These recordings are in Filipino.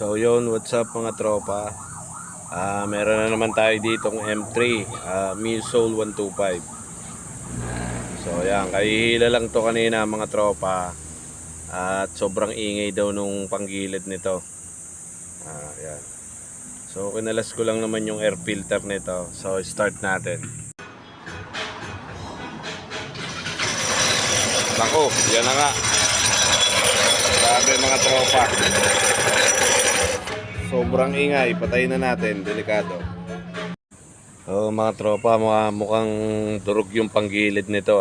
So yun, what's up mga tropa. Meron na naman tayo ditong M3 Musole 125. So yan, kahihila lang to kanina mga tropa. At sobrang ingay daw nung panggilid nito. Yan. So kinalas ko lang naman yung air filter nito. So start natin. Naku, yan na nga. Grabe mga tropa. Sobrang ingay, patayin na natin, delikado. So mga tropa, mukhang durog yung panggilid nito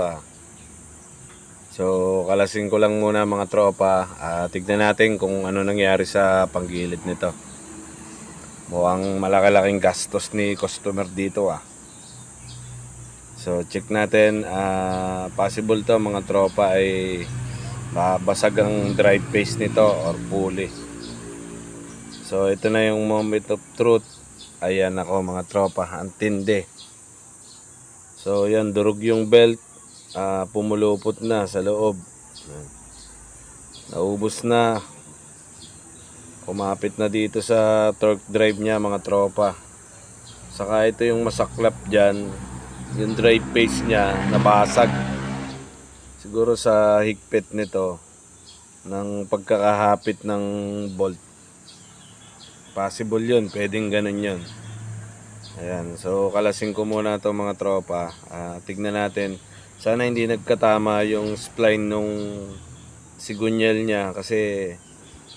So kalasin ko lang muna mga tropa. Tignan natin kung ano nangyari sa panggilid nito. Mukhang malaki-laking gastos ni customer dito So check natin, possible to mga tropa ay basag ang drive phase nito or pulley. So ito na yung moment of truth. Ayan ako mga tropa, ang tindi. So yan, durog yung belt, pumulupot na sa loob. Naubos na. Kumapit na dito sa torque drive niya mga tropa. Saka ito yung masaklap dyan, yung drive phase niya nabasag. Siguro sa higpit nito ng pagkakahapit ng bolt. Possible yun, pwedeng ganun yun. Ayan, so kalasin ko muna ito mga tropa. Tignan natin, sana hindi nagkatama yung spline nung sigunyal niya. Kasi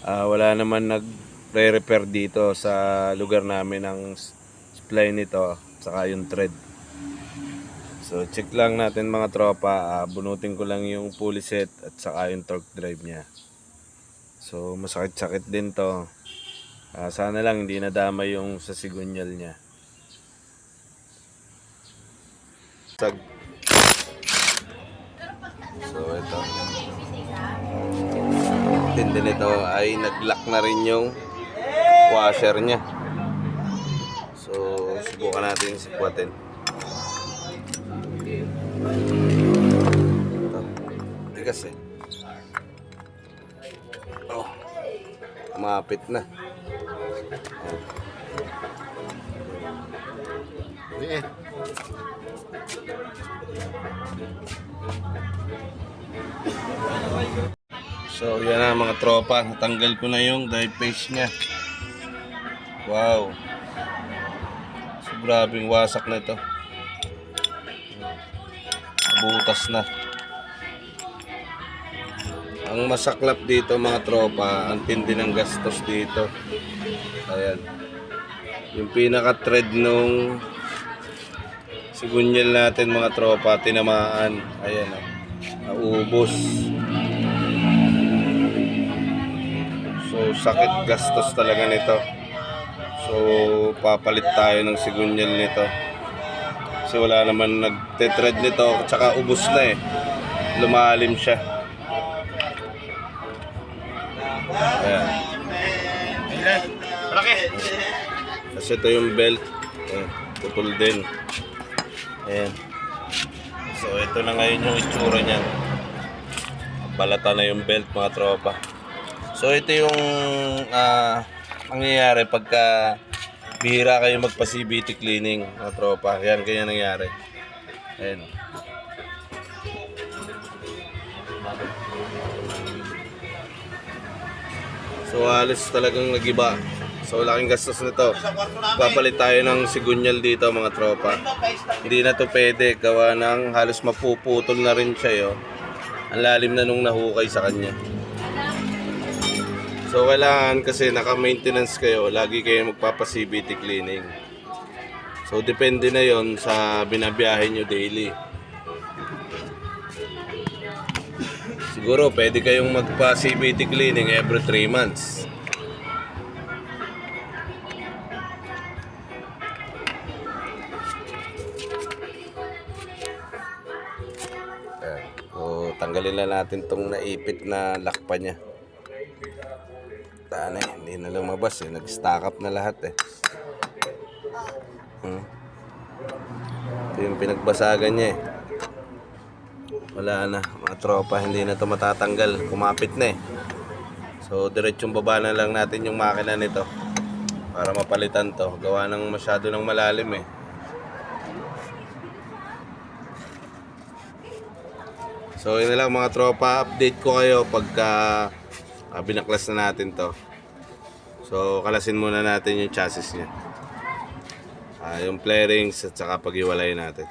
wala naman nagre-repair dito sa lugar namin ng spline nito, saka yung thread. So check lang natin mga tropa. Bunutin ko lang yung pulley set at saka yung torque drive niya. So masakit-sakit din to. Sana lang hindi nadama yung sa sigunyal niya. So ito, tindi nito ay nag-lock na rin yung washer niya. So subukan natin sikwatin. Ito, tigas kumapit na. So yan na mga tropa, natanggal ko na yung drive phase nya. Wow, so grabing wasak na ito. Butas na. Ang masaklap dito mga tropa, ang tindi ng gastos dito. Ayan, yung pinaka thread nung sigunyal natin mga tropa, tinamaan. Ayan naubos. So sakit gastos talaga nito. So papalit tayo ng sigunyal nito. Kasi wala naman nagte-thread nito, tsaka ubos na lumalim siya. Ayan. Kasi ito yung belt, putol din. Ayan. So ito na ngayon yung itsura niyan. Balata na yung belt mga tropa. So ito yung mangyayari pagka bihira kayo magpa CVT cleaning mga tropa. Ayan, kaya nangyari. Ayan. So halos talagang nagiba. So laking gastos nito. Papalit tayo ng sigunyal dito mga tropa. Hindi na to pwede, gawa ng halos mapuputol na rin siya Ang lalim na nung nahukay sa kanya. So kailangan, kasi naka-maintenance kayo, lagi kayo magpapa-CVT cleaning. So depende na yon sa binabiyahe nyo daily. Siguro pwede kayong magpa-CVT cleaning every 3 months. So tanggalin na natin tong naipit na lakpa niya. Hindi na lumabas nag-stack up na lahat Ito yung pinagbasagan niya Wala na mga tropa, hindi na to matatanggal, kumapit na So So diretsong baba na lang natin yung makina nito para mapalitan to. Gawa ng masyado ng malalim eh. So yun na lang mga tropa, update ko kayo pagka binaklas na natin to. So kalasin muna natin yung chassis niya, yung flarings at saka paghiwalay natin.